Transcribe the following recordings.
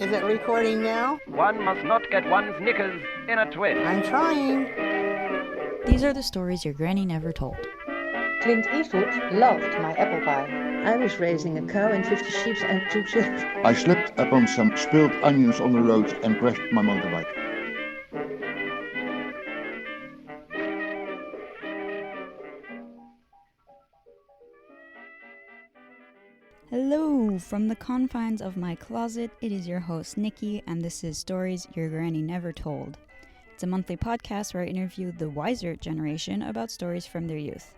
Is it recording now? One must not get one's knickers in a twist. I'm trying. These are the stories your granny never told. Clint Eastwood loved my apple pie. I was raising a cow and 50 sheep and 2 children. I slipped upon some spilled onions on the road and crashed my motorbike. Hello! From the confines of my closet, it is your host Nikki, and this is Stories Your Granny Never Told. It's a monthly podcast where I interview the wiser generation about stories from their youth.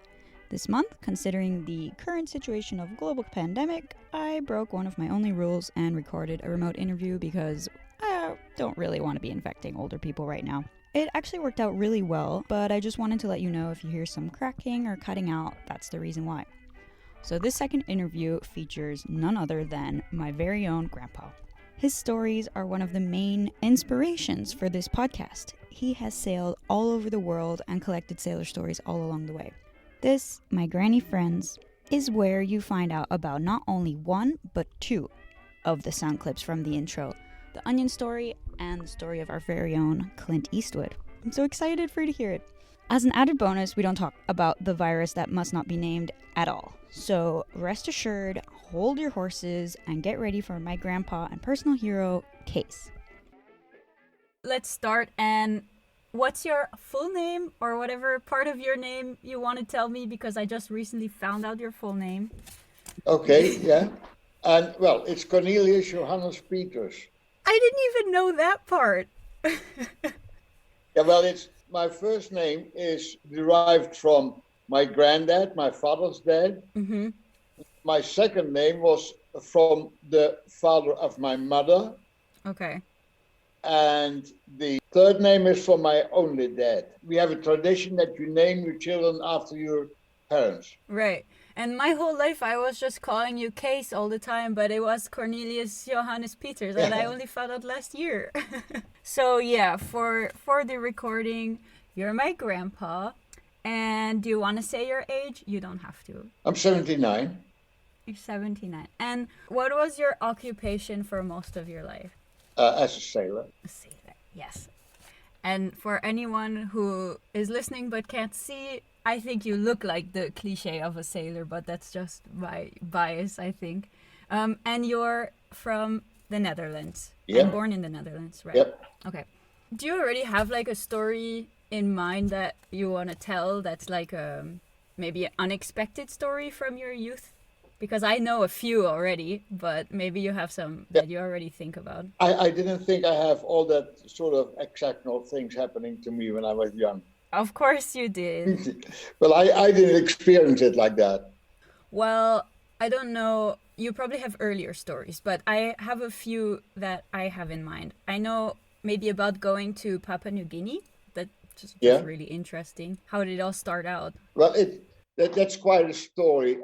This month, considering the current situation of global pandemic, I broke one of my only rules and recorded a remote interview because I don't really want to be infecting older people right now. It actually worked out really well, but I just wanted to let you know if you hear some cracking or cutting out, that's the reason why. So this second interview features none other than my very own grandpa. His stories are one of the main inspirations for this podcast. He has sailed all over the world and collected sailor stories all along the way. This, my granny friends, is where you find out about not only one, but two of the sound clips from the intro, the Onion story and the story of our very own Clint Eastwood. I'm so excited for you to hear it. As an added bonus, we don't talk about the virus that must not be named at all. So rest assured, hold your horses, and get ready for my grandpa and personal hero, Cees. Let's start, and what's your full name, or whatever part of your name you want to tell me, because I just recently found out your full name. Okay, yeah. And, well, it's Cornelius Johannes Peters. I didn't even know that part. Yeah, well, my first name is derived from my granddad, my father's dad. Mm-hmm. My second name was from the father of my mother. Okay. And the third name is from my only dad. We have a tradition that you name your children after your parents. Right. And my whole life I was just calling you Cees all the time, but it was Cornelius Johannes Peters, and I only found out last year. So yeah, for the recording, you're my grandpa. And do you want to say your age? You don't have to. I'm 79. You're 79. And what was your occupation for most of your life? As a sailor. A sailor, yes. And for anyone who is listening but can't see, I think you look like the cliche of a sailor, but that's just my bias, I think. And you're from the Netherlands. Yeah. And born in the Netherlands, right? Yep. Okay. Do you already have like a story in mind that you want to tell that's like maybe an unexpected story from your youth? Because I know a few already, but maybe you have some that you already think about. I didn't think I have all that sort of exceptional things happening to me when I was young. Of course you did. Well, I didn't experience it like that. Well, I don't know. You probably have earlier stories, but I have a few that I have in mind. I know maybe about going to Papua New Guinea. Just really interesting. How did it all start out? Well, that's quite a story.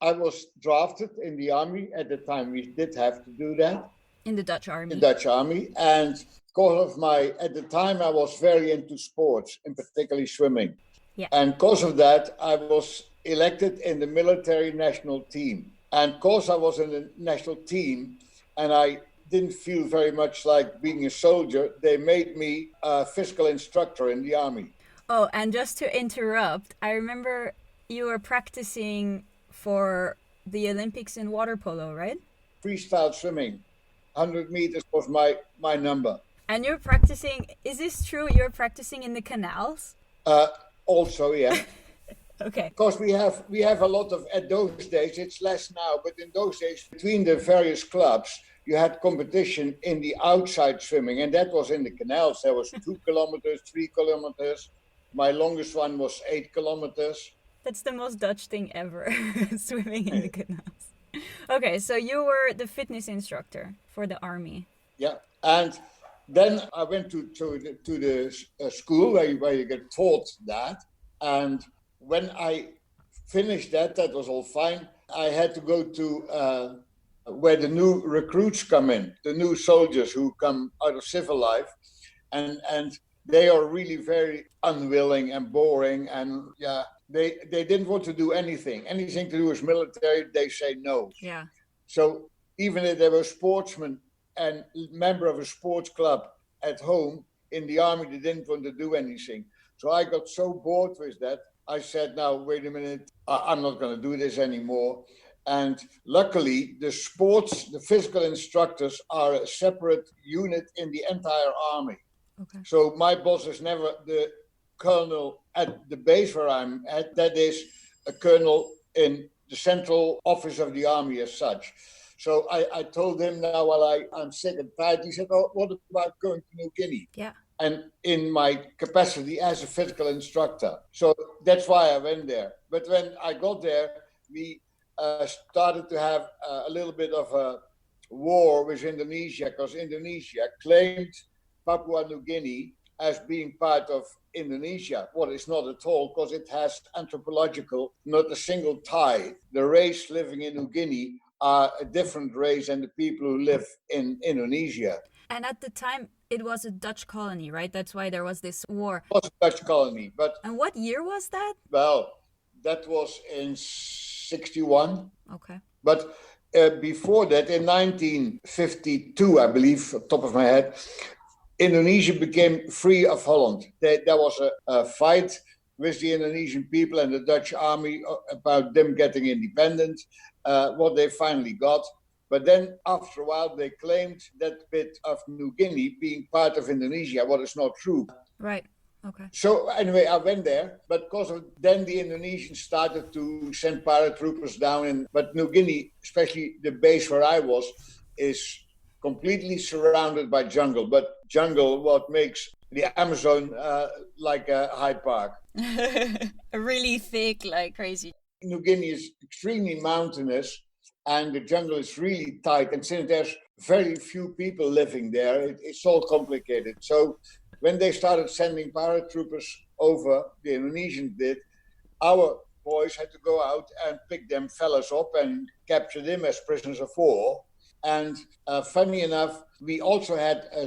I was drafted in the army at the time. We did have to do that. In the Dutch army? The Dutch army. And because of at the time I was very into sports, in particularly swimming. Yeah. And because of that, I was elected in the military national team. And because I was in the national team and I didn't feel very much like being a soldier, they made me a physical instructor in the army. Oh, and just to interrupt, I remember you were practicing for the Olympics in water polo, right? Freestyle swimming, 100 meters was my number. And you're practicing, is this true, you're practicing in the canals? Also, yeah. Okay. Because we have a lot of, at those days, it's less now, but in those days, between the various clubs, you had competition in the outside swimming, and that was in the canals. There was 2 kilometers, 3 kilometers. My longest one was 8 kilometers. That's the most Dutch thing ever, swimming in the canals. Okay, so you were the fitness instructor for the army. Yeah, and then I went to the school where you get taught that. And when I finished that was all fine. I had to go to where the new recruits come in, the new soldiers who come out of civil life, and they are really very unwilling and boring, and they didn't want to do anything to do with military. They say no. Yeah. So even if they were sportsmen, a member of a sports club at home. In the army, they didn't want to do anything. So I got so bored with that. I said, now, wait a minute, I'm not going to do this anymore. And luckily, the physical instructors are a separate unit in the entire army. Okay. So my boss is never the colonel at the base where I'm at. That is a colonel in the central office of the army as such. So I told him now, while I'm sick and tired, he said, oh, what about going to New Guinea? Yeah. And in my capacity as a physical instructor. So that's why I went there. But when I got there, we started to have a little bit of a war with Indonesia, because Indonesia claimed Papua New Guinea as being part of Indonesia. Well, it's not at all, because it has anthropological, not a single tie. The race living in New Guinea are a different race than the people who live in Indonesia. And at the time, it was a Dutch colony, right? That's why there was this war. It was a Dutch colony, but... And what year was that? Well, that was in 61. Okay. But before that, in 1952, I believe, off the top of my head, Indonesia became free of Holland. There was a fight with the Indonesian people and the Dutch army about them getting independent, what they finally got. But then after a while, they claimed that bit of New Guinea being part of Indonesia, what is not true. Right. Okay. So anyway, I went there, but because of then the Indonesians started to send paratroopers down, but New Guinea, especially the base where I was, is completely surrounded by jungle. But jungle, what makes the Amazon like a Hyde Park. Really thick, like crazy. New Guinea is extremely mountainous, and the jungle is really tight. And since there's very few people living there, it's all complicated. So when they started sending paratroopers over, the Indonesians did, our boys had to go out and pick them fellas up and capture them as prisoners of war. And funny enough, we also had a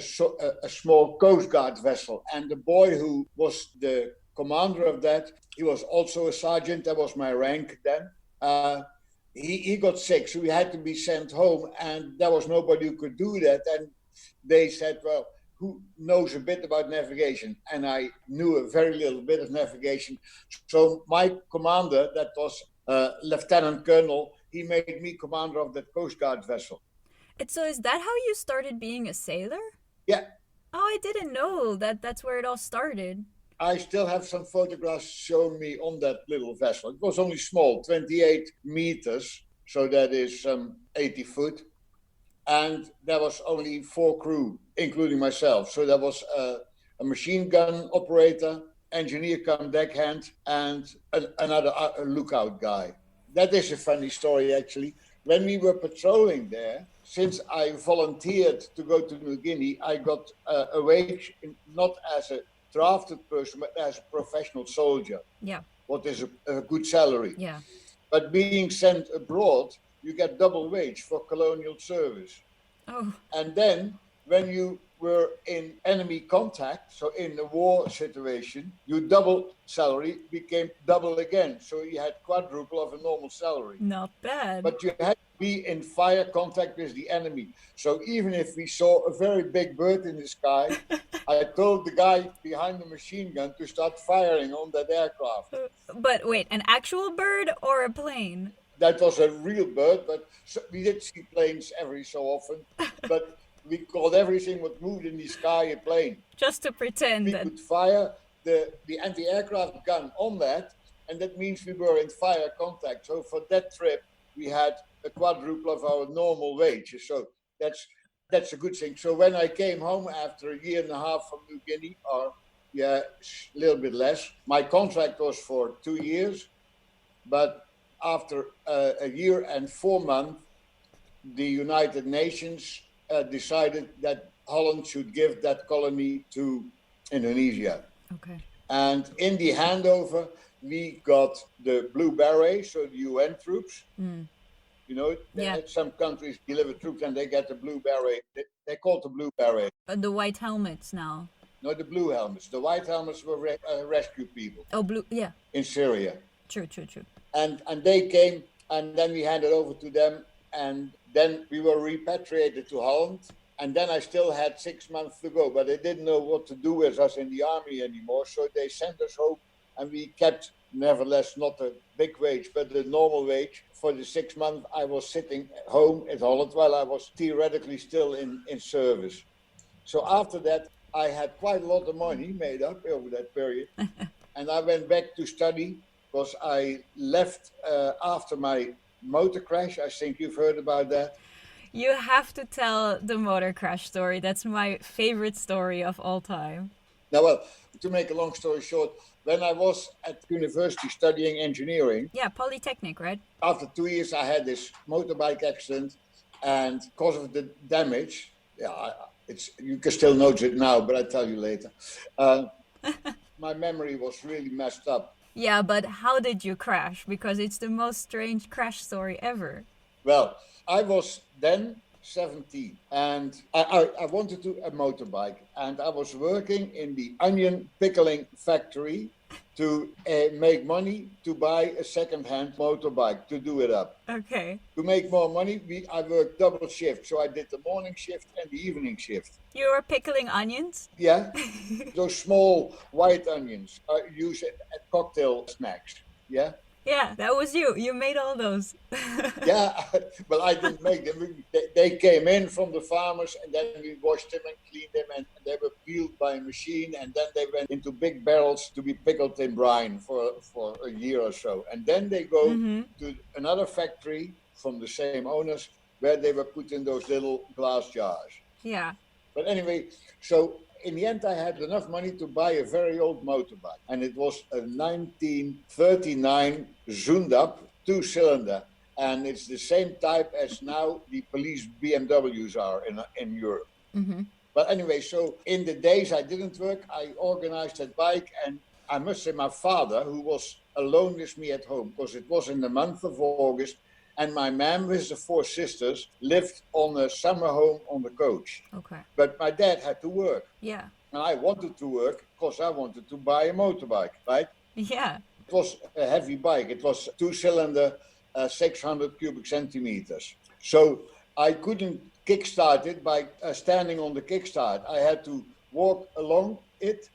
small Coast Guard vessel. And the boy who was the commander of that, he was also a sergeant. That was my rank then. He got sick, so he had to be sent home. And there was nobody who could do that. And they said, well, who knows a bit about navigation? And I knew a very little bit of navigation. So my commander, that was Lieutenant Colonel, he made me commander of that Coast Guard vessel. So is that how you started being a sailor? Yeah. Oh, I didn't know that's where it all started. I still have some photographs showing me on that little vessel. It was only small, 28 meters, so that is 80 foot. And there was only 4 crew, including myself. So there was a machine gun operator, engineer come deckhand, and another lookout guy. That is a funny story, actually. When we were patrolling there, since I volunteered to go to New Guinea, I got a wage, not as a drafted person, but as a professional soldier. Yeah. What is a good salary. Yeah. But being sent abroad, you get double wage for colonial service. Oh. And then when you were in enemy contact, so in a war situation, your double salary became double again. So you had quadruple of a normal salary. Not bad. But you had to be in fire contact with the enemy. So even if we saw a very big bird in the sky, I told the guy behind the machine gun to start firing on that aircraft. But wait, an actual bird or a plane? That was a real bird, but we did see planes every so often. But we called everything what moved in the sky a plane. Just to pretend we that... could fire the anti-aircraft gun on that, and that means we were in fire contact. So for that trip, we had a quadruple of our normal wages. So that's a good thing. So when I came home after a year and a half from New Guinea, or a little bit less, my contract was for 2 years, but after a year and 4 months, the United Nations decided that Holland should give that colony to Indonesia. Okay. And in the handover, we got the Blue Beret, so the UN troops. Mm. You know, some countries deliver troops and they get the Blue Beret. They call it the Blue Beret. The white helmets now. No, the blue helmets. The white helmets were rescue people. Oh, blue, yeah. In Syria. True. And they came, and then we handed over to them, and then we were repatriated to Holland. And then I still had 6 months to go, but they didn't know what to do with us in the army anymore. So they sent us home, and we kept, nevertheless, not a big wage, but the normal wage. For the 6 months, I was sitting at home at Holland while I was theoretically still in service. So after that, I had quite a lot of money made up over that period. And I went back to study because I left after my motor crash. I think you've heard about that. You have to tell the motor crash story. That's my favorite story of all time. Now, well, to make a long story short, when I was at university studying engineering... Yeah, Polytechnic, right? After 2 years, I had this motorbike accident, and because of the damage, you can still notice it now, but I'll tell you later. My memory was really messed up. Yeah, but how did you crash? Because it's the most strange crash story ever. Well, I was then 17, and I wanted a motorbike, and I was working in the onion pickling factory to make money to buy a second-hand motorbike to do it up. Okay. To make more money, I worked double shift, so I did the morning shift and the evening shift. You were pickling onions? Yeah, those small white onions I use it at cocktail snacks. Yeah. Yeah, that was you. You made all those. Yeah, well, I didn't make them. They came in from the farmers, and then we washed them and cleaned them, and they were peeled by a machine, and then they went into big barrels to be pickled in brine for a year or so. And then they go to another factory from the same owners where they were put in those little glass jars. Yeah. But anyway, so in the end, I had enough money to buy a very old motorbike, and it was a 1939 Zundap 2-cylinder, and it's the same type as now the police BMWs are in Europe. Mm-hmm. But anyway, so in the days I didn't work, I organized that bike, and I must say my father, who was alone with me at home, because it was in the month of August, and my mom with the 4 sisters lived on a summer home on the coach. Okay. But my dad had to work. Yeah. And I wanted to work because I wanted to buy a motorbike, right? Yeah. It was a heavy bike. It was 2-cylinder, 600 cubic centimeters. So I couldn't kickstart it by standing on the kickstart. I had to walk along it,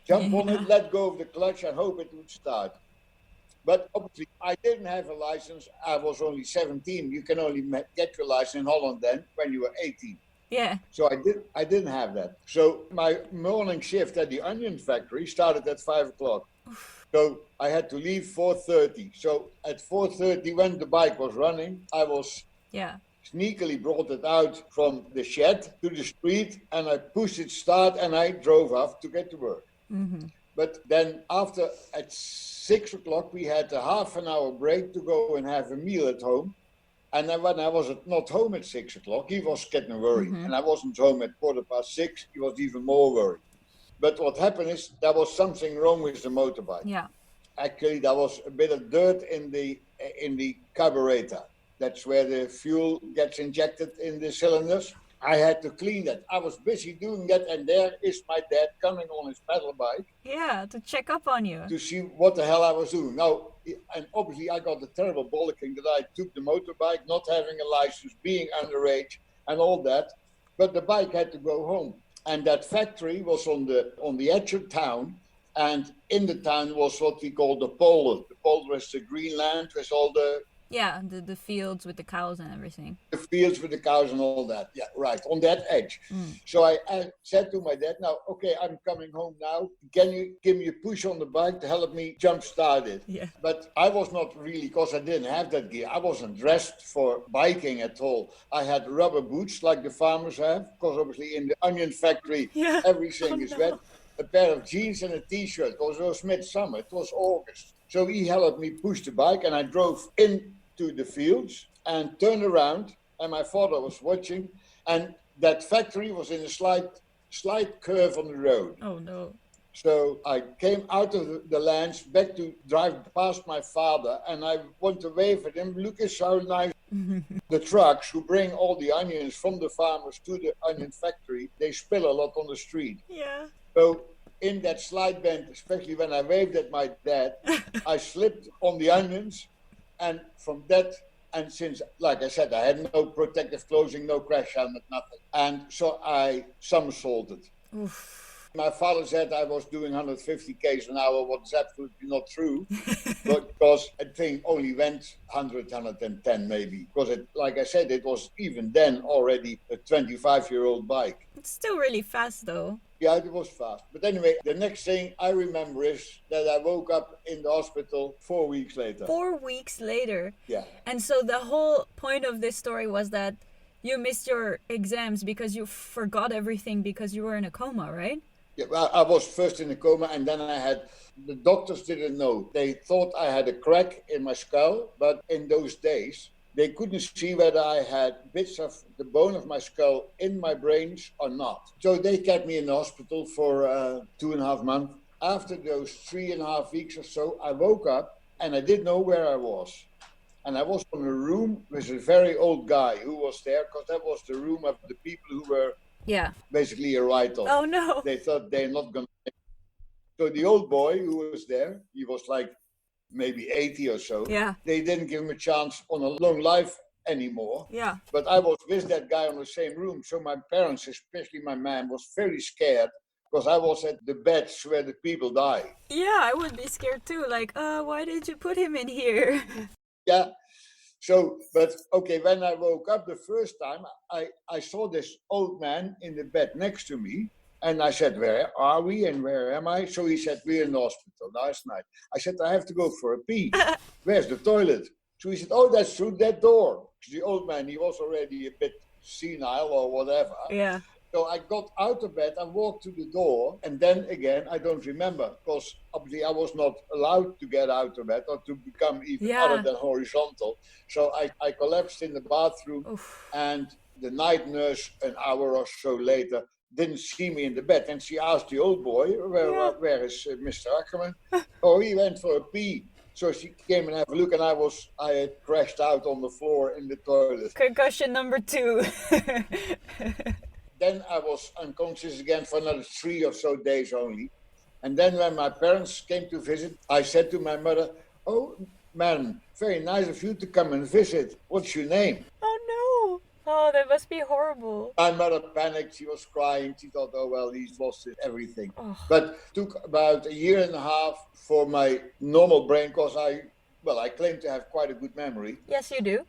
jump on it, let go of the clutch, and hope it would start. But obviously, I didn't have a license. I was only 17. You can only get your license in Holland then when you were 18. Yeah. So I didn't have that. So my morning shift at the onion factory started at 5 o'clock. So I had to leave 4:30. So at 4:30, when the bike was running, I was sneakily brought it out from the shed to the street, and I pushed it start, and I drove off to get to work. Mm-hmm. But then after, at 6 o'clock, we had a half an hour break to go and have a meal at home. And then when I was not home at 6 o'clock, he was getting worried. Mm-hmm. And I wasn't home at 6:15, he was even more worried. But what happened is there was something wrong with the motorbike. Yeah. Actually, there was a bit of dirt in the carburetor. That's where the fuel gets injected in the cylinders. I had to clean that. I was busy doing that, and there is my dad coming on his pedal bike. Yeah, to check up on you. To see what the hell I was doing. Now, and obviously I got the terrible bollocking that I took the motorbike, not having a license, being underage, and all that. But the bike had to go home. And that factory was on the edge of town, and in the town was what we call the polder. The polder is the green land with all the... Yeah, the fields with the cows and everything. The fields with the cows and all that. Yeah, right, on that edge. So I said to my dad, now, okay, I'm coming home now. Can you give me a push on the bike to help me jump start it? Yeah. But I was not really, because I didn't have that gear. I wasn't dressed for biking at all. I had rubber boots like the farmers have, because obviously in the onion factory, everything is wet. A pair of jeans and a t-shirt, because it was midsummer, it was August. So he helped me push the bike, and I drove into the fields and turned around, and my father was watching, and that factory was in a slight curve on the road. Oh no. So I came out of the lands back to drive past my father, and I want to wave at him. Look at how nice the trucks who bring all the onions from the farmers to the onion factory, they spill a lot on the street. Yeah. So in that slide bend, especially when I waved at my dad, I slipped on the onions, and from that And since, like I said, I had no protective clothing, no crash helmet, nothing. And so I somersaulted. Oof. My father said I was doing 150 k's an hour, what is absolutely not true, because I think only went 100, 110 maybe. Because, like I said, it was even then already a 25-year-old bike. It's still really fast, though. Yeah, it was fast. But anyway, the next thing I remember is that I woke up in the hospital 4 weeks later. 4 weeks later? Yeah. And so the whole point of this story was that you missed your exams because you forgot everything because you were in a coma, right? Yeah, well, I was first in a coma, and then the doctors didn't know. They thought I had a crack in my skull, but in those days, they couldn't see whether I had bits of the bone of my skull in my brains or not. So they kept me in the hospital for 2.5 months. After those 3.5 weeks or so, I woke up and I didn't know where I was. And I was in a room with a very old guy who was there, because that was the room of the people who were basically a write-off. Oh, no. They thought they're not going to. So the old boy who was there, he was like maybe 80 or so. Yeah. They didn't give him a chance on a long life anymore. Yeah. But I was with that guy on the same room. So my parents, especially my mom, was very scared because I was at the beds where the people die. Yeah, I would be scared too. Like, why did you put him in here? Yeah. So, but okay, when I woke up the first time, I saw this old man in the bed next to me. And I said, where are we and where am I? So he said, we're in the hospital last night. I said, I have to go for a pee. Where's the toilet? So he said, oh, that's through that door. The old man, he was already a bit senile or whatever. Yeah. So I got out of bed and walked to the door. And then again, I don't remember, because obviously I was not allowed to get out of bed or to become even other than horizontal. So I collapsed in the bathroom. Oof. And the night nurse, an hour or so later, didn't see me in the bed. And she asked the old boy, where is Mr. Ackerman? Oh, he went for a pee. So she came and had a look, and I had crashed out on the floor in the toilet. Concussion number 2. Then I was unconscious again for another 3 or so days only. And then when my parents came to visit, I said to my mother, oh, man, very nice of you to come and visit. What's your name? Oh, no. Oh, that must be horrible. My mother panicked. She was crying. She thought, oh, well, he's lost everything. Oh. But it took about 1.5 years for my normal brain, because I claim to have quite a good memory. Yes, you do.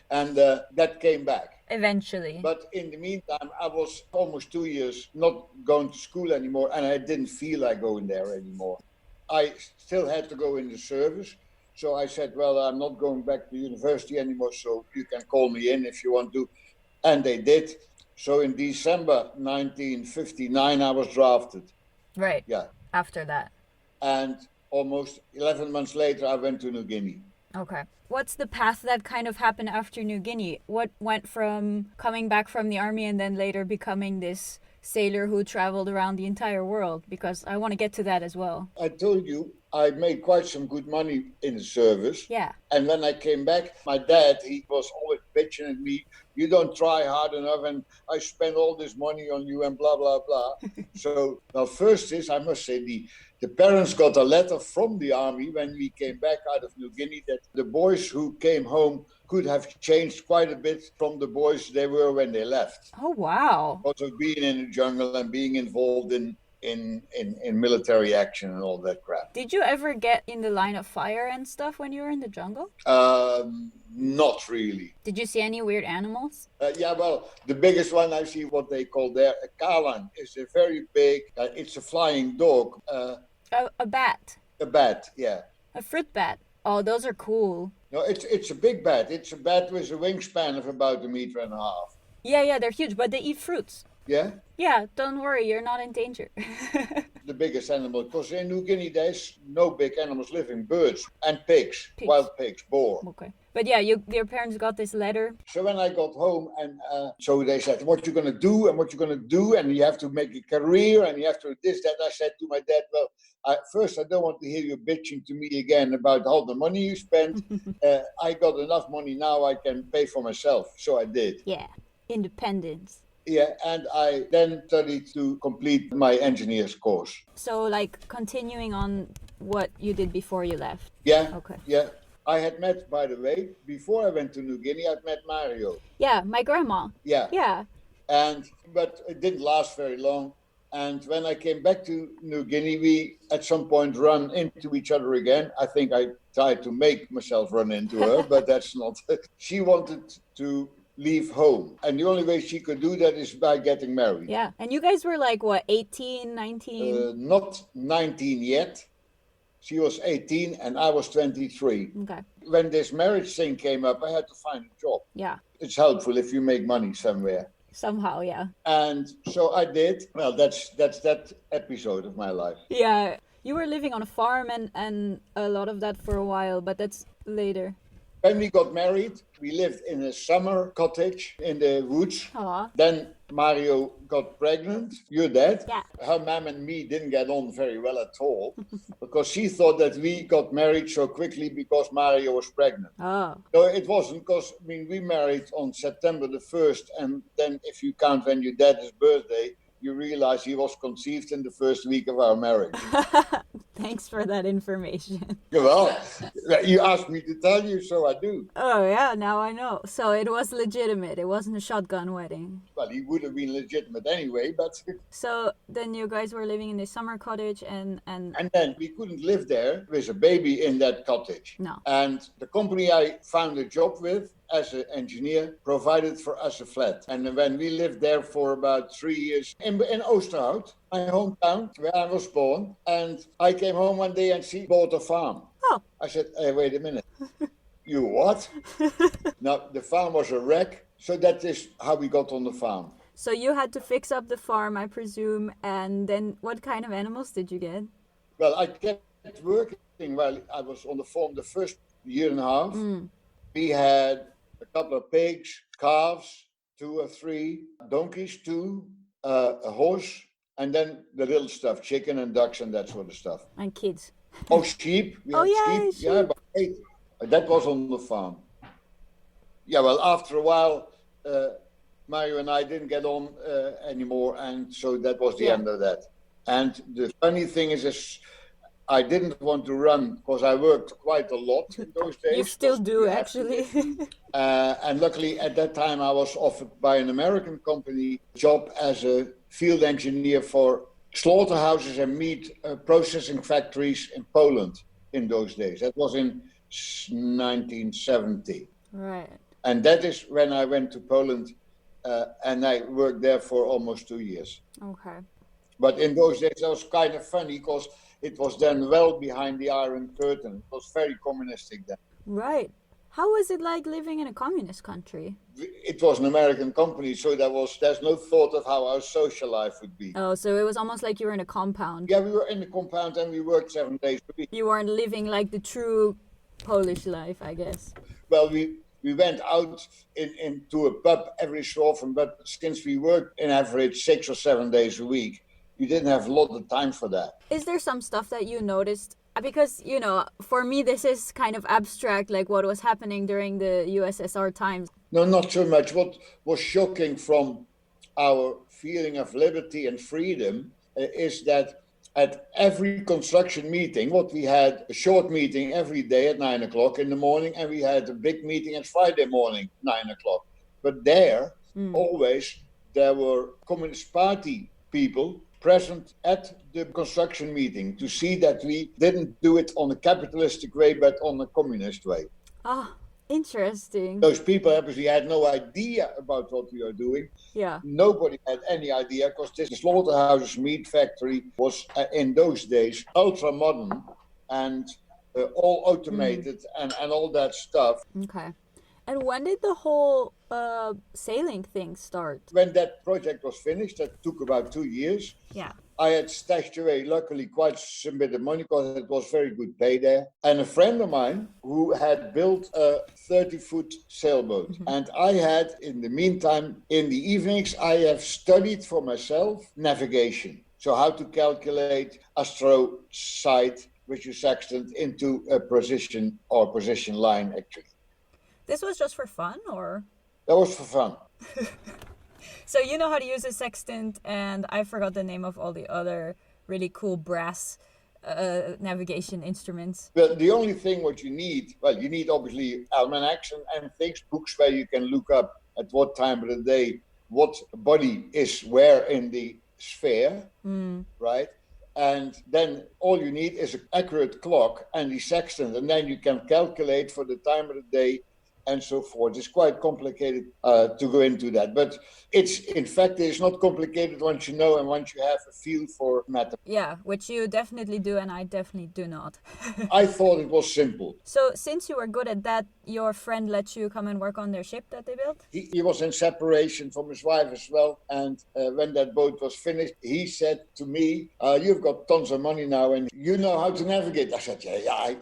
And that came back. Eventually. But in the meantime, I was almost 2 years not going to school anymore, and I didn't feel like going there anymore. I still had to go in the service. So I said, well, I'm not going back to university anymore, so you can call me in if you want to. And they did. So in December 1959, I was drafted. Right. Yeah. After that. And almost 11 months later, I went to New Guinea. Okay. What's the path that kind of happened after New Guinea? What went from coming back from the army and then later becoming this sailor who traveled around the entire world? Because I want to get to that as well. I told you I made quite some good money in the service. Yeah. And when I came back, my dad, he was always bitching at me, you don't try hard enough and I spend all this money on you and blah, blah, blah. So, now first is, I must say, the parents got a letter from the army when we came back out of New Guinea that the boys who came home could have changed quite a bit from the boys they were when they left. Oh, wow. Also being in the jungle and being involved in military action and all that crap. Did you ever get in the line of fire and stuff when you were in the jungle? Not really. Did you see any weird animals? Yeah, well, the biggest one I see, what they call there, a kalan, is a very big, it's a flying dog. A bat? A bat, yeah. A fruit bat? Oh, those are cool. No, it's a big bat. It's a bat with a wingspan of about 1.5 meters. Yeah, they're huge, but they eat fruits. Yeah? Yeah, don't worry, you're not in danger. The biggest animal, because in New Guinea there's no big animals living, birds and pigs. Wild pigs, boar. Okay. But yeah, your parents got this letter. So when I got home, and so they said, what you're going to do and what you're going to do, and you have to make a career, and you have to do this, that. I said to my dad, well, first, I don't want to hear you bitching to me again about all the money you spent. I got enough money now, I can pay for myself. So I did. Yeah, independence. Yeah, and I then studied to complete my engineer's course. So, like, continuing on what you did before you left? Yeah. Okay. Yeah. I had met, by the way, before I went to New Guinea, I'd met Mario. Yeah, my grandma. Yeah. Yeah. But it didn't last very long. And when I came back to New Guinea, we at some point run into each other again. I think I tried to make myself run into her, but that's not. She wanted to leave home. And the only way she could do that is by getting married. Yeah. And you guys were like, what, 18, 19? Not 19 yet. She was 18 and I was 23. Okay. When this marriage thing came up, I had to find a job. Yeah. It's helpful if you make money somewhere. Somehow, yeah. And so I did. Well, that's that episode of my life. Yeah. You were living on a farm and a lot of that for a while, but that's later. When we got married, we lived in a summer cottage in the woods. Aw. Then Mario got pregnant. Your dad. Yeah. Her mom and me didn't get on very well at all because she thought that we got married so quickly because Mario was pregnant. Oh. No, it wasn't because, we married on September the 1st. And then if you count when your dad's birthday, you realize he was conceived in the first week of our marriage. Thanks for that information. Well, you asked me to tell you, so I do. Oh, yeah, now I know. So it was legitimate. It wasn't a shotgun wedding. Well, he would have been legitimate anyway, but... So then you guys were living in this summer cottage and... And then we couldn't live there with a baby in that cottage. No. And the company I found a job with as an engineer provided for us a flat. And when we lived there for about 3 years in Oosterhout, my hometown, where I was born, and I came home one day and she bought a farm. Oh. I said, hey, wait a minute. You what? Now, the farm was a wreck, so that is how we got on the farm. So you had to fix up the farm, I presume, and then what kind of animals did you get? Well, I kept working while I was on the farm the first year and a half. We had a couple of pigs, calves, 2 or 3, donkeys, 2, a horse, and then the little stuff, chicken and ducks and that sort of stuff. And kids. Oh, sheep. We had sheep. Yeah, about 8. That was on the farm. Yeah, well, after a while, Mario and I didn't get on anymore, and so that was the end of that. And the funny thing is I didn't want to run because I worked quite a lot in those days. You still do, actually. And luckily, at that time, I was offered by an American company a job as a field engineer for slaughterhouses and meat processing factories in Poland in those days. That was in 1970. Right. And that is when I went to Poland, and I worked there for almost 2 years. Okay. But in those days, that was kind of funny because it was then well behind the Iron Curtain. It was very communistic then. Right. How was it like living in a communist country? It was an American company, so there's no thought of how our social life would be. Oh, so it was almost like you were in a compound. Yeah, we were in the compound and we worked 7 days a week. You weren't living like the true Polish life, I guess. Well, we went out into a pub every so often, but since we worked in average 6 or 7 days a week, you didn't have a lot of time for that. Is there some stuff that you noticed? Because, for me, this is kind of abstract, like what was happening during the USSR times. No, not so much. What was shocking from our feeling of liberty and freedom is that at every construction meeting, we had a short meeting every day at 9 o'clock in the morning, and we had a big meeting at Friday morning, 9 o'clock. But there were Communist Party people present at the construction meeting to see that we didn't do it on a capitalistic way, but on a communist way. Ah, interesting. Those people obviously had no idea about what we are doing. Yeah. Nobody had any idea because this slaughterhouse meat factory was in those days ultra modern and all automated and all that stuff. Okay. And when did the whole sailing thing start? When that project was finished, that took about 2 years. Yeah. I had stashed away, luckily, quite some bit of money because it was very good pay there. And a friend of mine who had built a 30-foot sailboat. Mm-hmm. And I had, in the meantime, in the evenings, I have studied for myself navigation. So how to calculate astro sight, which is sextant, into a position or position line, actually. This was just for fun, or? That was for fun. So you know how to use a sextant, and I forgot the name of all the other really cool brass navigation instruments. But the only thing what you need, well, you need obviously almanacs and things, books where you can look up at what time of the day, what body is where in the sphere, right? And then all you need is an accurate clock and the sextant, and then you can calculate for the time of the day and so forth. It's quite complicated to go into that, but it's not complicated once you know and once you have a feel for matter. Yeah, which you definitely do, and I definitely do not. I thought it was simple. So since you were good at that, your friend let you come and work on their ship that they built? He was in separation from his wife as well, and when that boat was finished, he said to me, you've got tons of money now and you know how to navigate. I said,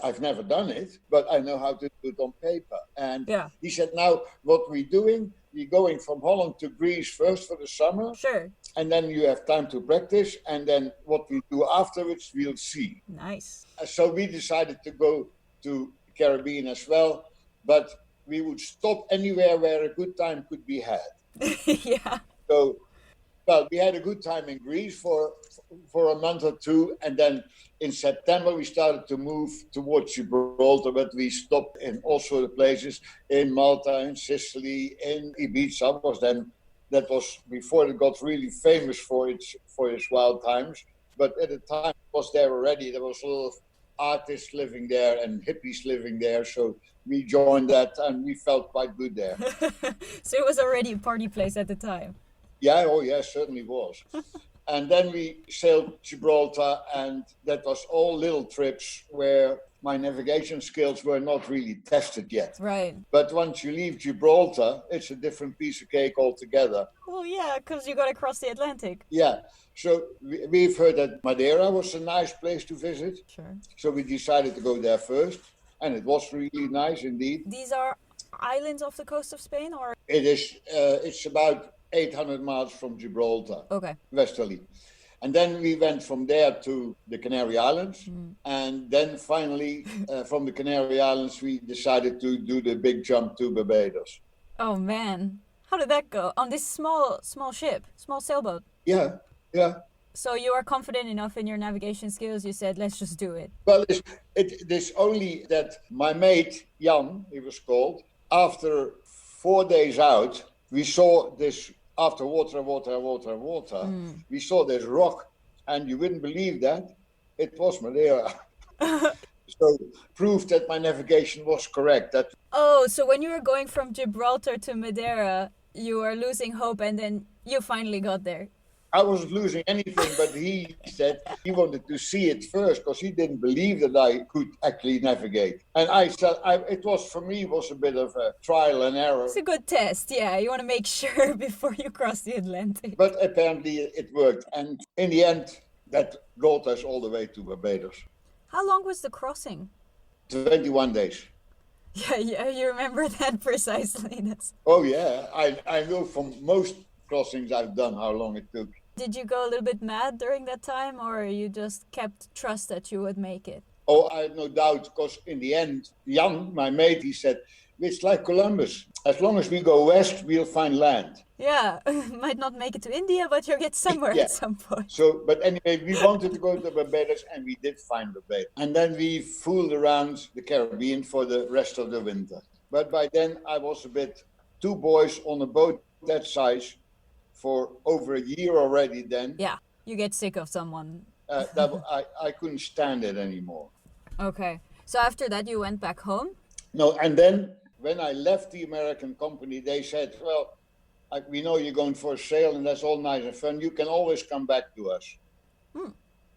I've never done it, but I know how to do it on paper. And he said, now what we're doing, we're going from Holland to Greece first for the summer. Sure. And then you have time to practice. And then what we do afterwards, we'll see. Nice. So we decided to go to the Caribbean as well. But we would stop anywhere where a good time could be had. Yeah. So, well, we had a good time in Greece for a month or two. And then in September, we started to move towards Gibraltar, but we stopped in all sorts of places, in Malta, in Sicily, in Ibiza. That was before it got really famous for its wild times. But at the time, it was there already. There was a lot of artists living there and hippies living there. So we joined that and we felt quite good there. So it was already a party place at the time. Yeah, oh yeah, certainly was. And then we sailed Gibraltar, and that was all little trips where my navigation skills were not really tested yet. Right. But once you leave Gibraltar, it's a different piece of cake altogether. Well, yeah, because you got to cross the Atlantic. Yeah. So we've heard that Madeira was a nice place to visit. Sure. So we decided to go there first, and it was really nice indeed. These are islands off the coast of Spain, or? It is. It's about 800 miles from Gibraltar. Okay. Westerly. And then we went from there to the Canary Islands. And then finally, from the Canary Islands, we decided to do the big jump to Barbados. Oh, man. How did that go? On this small ship, small sailboat? Yeah. So you are confident enough in your navigation skills, you said, let's just do it. Well, it's only that my mate, Jan, he was called, after 4 days out, we saw this. After water, we saw this rock, and you wouldn't believe that it was Madeira. So proved that my navigation was correct. So when you were going from Gibraltar to Madeira, you were losing hope, and then you finally got there. I wasn't losing anything, but he said he wanted to see it first because he didn't believe that I could actually navigate. And I said, it was a bit of a trial and error. It's a good test, yeah. You want to make sure before you cross the Atlantic. But apparently it worked. And in the end, that got us all the way to Barbados. How long was the crossing? 21 days. Yeah, you remember that precisely. Oh, yeah. I know from most crossings I've done how long it took. Did you go a little bit mad during that time, or you just kept trust that you would make it? Oh, I had no doubt, because in the end, Jan, my mate, he said, it's like Columbus. As long as we go west, we'll find land. Yeah, might not make it to India, but you'll get somewhere at some point. So, but anyway, we wanted to go to Barbados, and we did find Barbados. And then we fooled around the Caribbean for the rest of the winter. But by then, I was two boys on a boat that size, for over a year already then. Yeah, you get sick of someone. I couldn't stand it anymore. Okay, so after that you went back home? No, and then when I left the American company, they said, well, we know you're going for a sail and that's all nice and fun. You can always come back to us.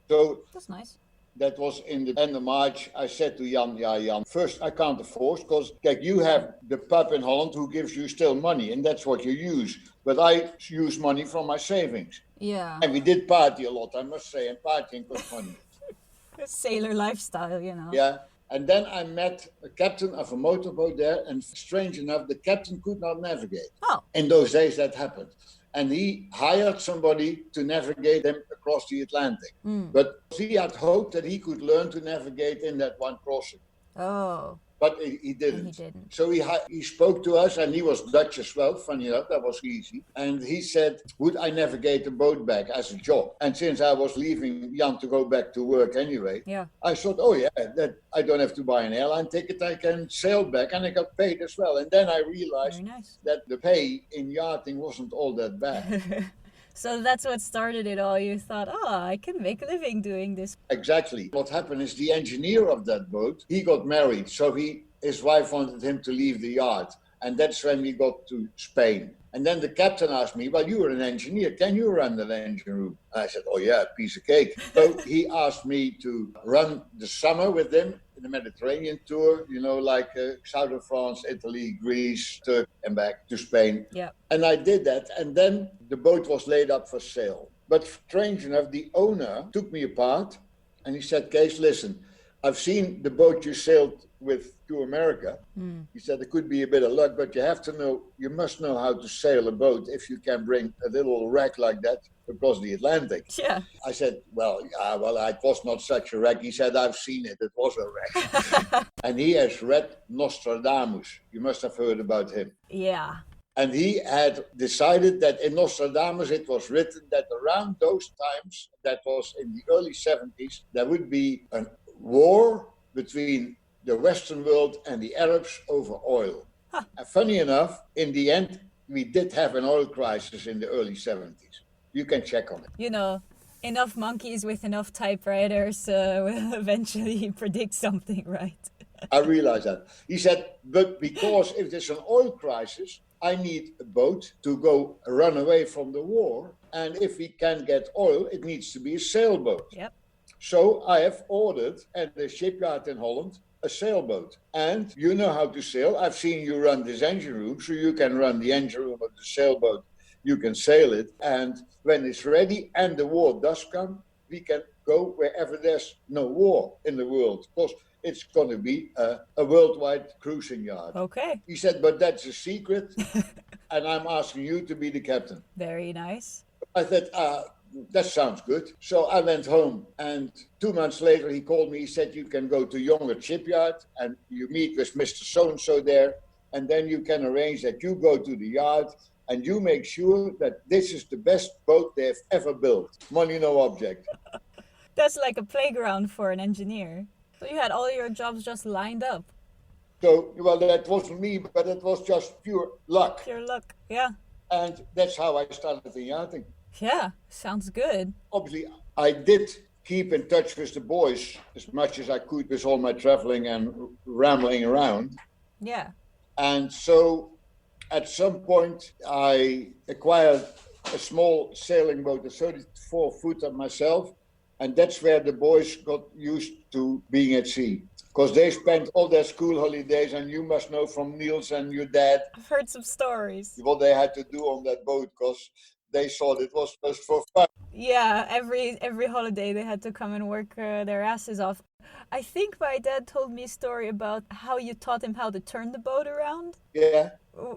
So that's nice. That was in the end of March. I said to Jan, first I can't afford, because you have the pub in Holland who gives you still money, and that's what you use. But I use money from my savings. Yeah. And we did party a lot, I must say, and partying cost money. Sailor lifestyle, you know. Yeah. And then I met a captain of a motorboat there, and strange enough, the captain could not navigate. Oh. In those days that happened. And he hired somebody to navigate them across the Atlantic. But he had hoped that he could learn to navigate in that one crossing. Oh. But he didn't. He didn't. So he spoke to us, and he was Dutch as well. Funny enough, that was easy. And he said, would I navigate the boat back as a job? And since I was leaving Jan to go back to work anyway, I thought, oh yeah, that I don't have to buy an airline ticket. I can sail back, and I got paid as well. And then I realized that the pay in yachting wasn't all that bad. So that's what started it all. You thought, I can make a living doing this. Exactly. What happened is the engineer of that boat, he got married. So his wife wanted him to leave the yard. And that's when we got to Spain. And then the captain asked me, well, you're an engineer. Can you run the engine room? And I said, oh yeah, piece of cake. So he asked me to run the summer with him in the Mediterranean tour, like south of France, Italy, Greece, Turkey, and back to Spain. Yeah. And I did that. And then the boat was laid up for sale. But strange enough, the owner took me apart and he said, Cees, listen, I've seen the boat you sailed with to America. He said, it could be a bit of luck, but you must know how to sail a boat if you can bring a little wreck like that across the Atlantic. Yeah. I said, well, it was not such a wreck. He said, I've seen it. It was a wreck. And he has read Nostradamus. You must have heard about him. Yeah. And he had decided that in Nostradamus, it was written that around those times, that was in the early 70s, there would be a war between the Western world and the Arabs over oil. And funny enough, in the end, we did have an oil crisis in the early 70s. You can check on it. Enough monkeys with enough typewriters will eventually predict something, right? I realize that. He said, but because if there's an oil crisis, I need a boat to go run away from the war. And if we can get oil, it needs to be a sailboat. Yep. So I have ordered at the shipyard in Holland a sailboat. And you know how to sail. I've seen you run this engine room, so you can run the engine room of the sailboat. You can sail it. And when it's ready and the war does come, we can go wherever there's no war in the world. Because it's going to be a worldwide cruising yard. Okay. He said, but that's a secret. And I'm asking you to be the captain. Very nice. I said, that sounds good. So I went home, and 2 months later he called me. He said, you can go to Younger Shipyard and you meet with Mr. So-and-so there, and then you can arrange that you go to the yard and you make sure that this is the best boat they've ever built. Money, no object. That's like a playground for an engineer. So you had all your jobs just lined up. So, well, that wasn't me, but it was just pure luck. Pure luck, yeah. And that's how I started in yachting. Yeah, sounds good. Obviously, I did keep in touch with the boys as much as I could with all my traveling and rambling around. Yeah. And so at some point, I acquired a small sailing boat, a 34-footer myself. And that's where the boys got used to being at sea. Because they spent all their school holidays, and you must know from Niels and your dad. I've heard some stories. What they had to do on that boat, because they thought it was just for fun. Yeah, every holiday they had to come and work their asses off. I think my dad told me a story about how you taught him how to turn the boat around. Yeah.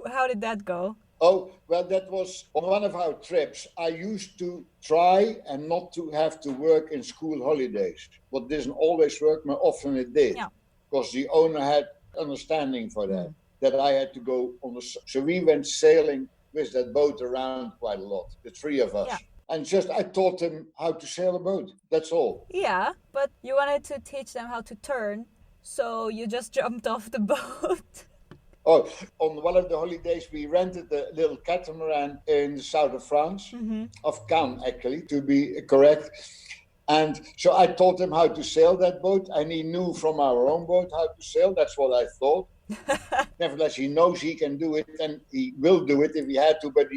How did that go? Oh, well, that was on one of our trips. I used to try and not to have to work in school holidays. But doesn't always work, but often it did. Yeah. Because the owner had understanding for that I had to go on the... So we went sailing with that boat around quite a lot, the three of us. Yeah. And just I taught him how to sail a boat. That's all. Yeah, but you wanted to teach them how to turn, so you just jumped off the boat. Oh, on one of the holidays, we rented a little catamaran in the south of France, of Cannes, actually, to be correct. And so I taught him how to sail that boat, and he knew from our own boat how to sail. That's what I thought. Nevertheless, he knows he can do it, and he will do it if he had to, but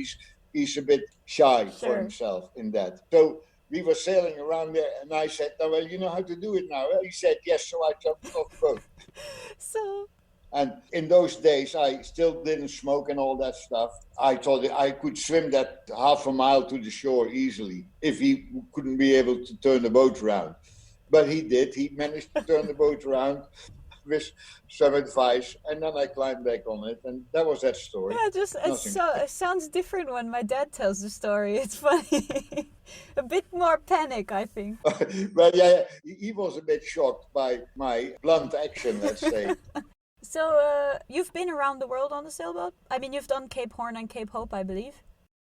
he's a bit shy for himself in that. So we were sailing around there, and I said, oh, well, you know how to do it now? He said, yes, so I jumped off the boat. And in those days, I still didn't smoke and all that stuff. I thought I could swim that half a mile to the shore easily if he couldn't be able to turn the boat around. But he did. He managed to turn the boat around with some advice, and then I climbed back on it, and that was that story. Yeah, it sounds different when my dad tells the story. It's funny. A bit more panic, I think. Well, yeah, he was a bit shocked by my blunt action, let's say. So, you've been around the world on the sailboat? I mean, you've done Cape Horn and Cape Hope, I believe.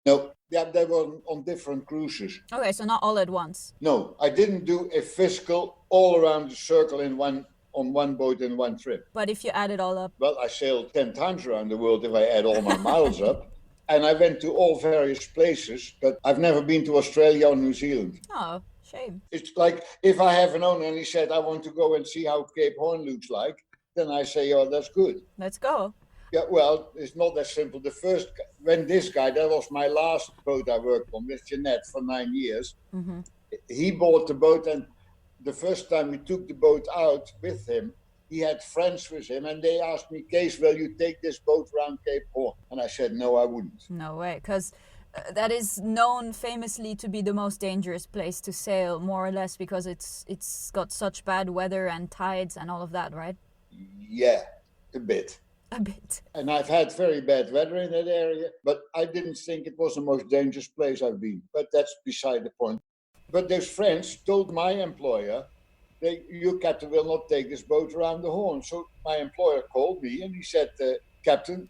No, yeah, they were on different cruises. Okay, so not all at once. No, I didn't do a physical all around the circle on one boat in one trip. But if you add it all up... Well, I sailed 10 times around the world if I add all my miles up. And I went to all various places, but I've never been to Australia or New Zealand. Oh, shame. It's like if I have an owner and he said, I want to go and see how Cape Horn looks like, then I say, oh, that's good. Let's go. Yeah, well, it's not that simple. When this guy, that was my last boat I worked on with Janet for 9 years. Mm-hmm. He bought the boat, and the first time we took the boat out with him, he had friends with him, and they asked me, Cees, will you take this boat around Cape Horn? And I said, no, I wouldn't. No way, because that is known famously to be the most dangerous place to sail, more or less, because it's got such bad weather and tides and all of that, right? Yeah, a bit. A bit. And I've had very bad weather in that area, but I didn't think it was the most dangerous place I've been. But that's beside the point. But those friends told my employer, your captain will not take this boat around the Horn. So my employer called me and he said, Captain,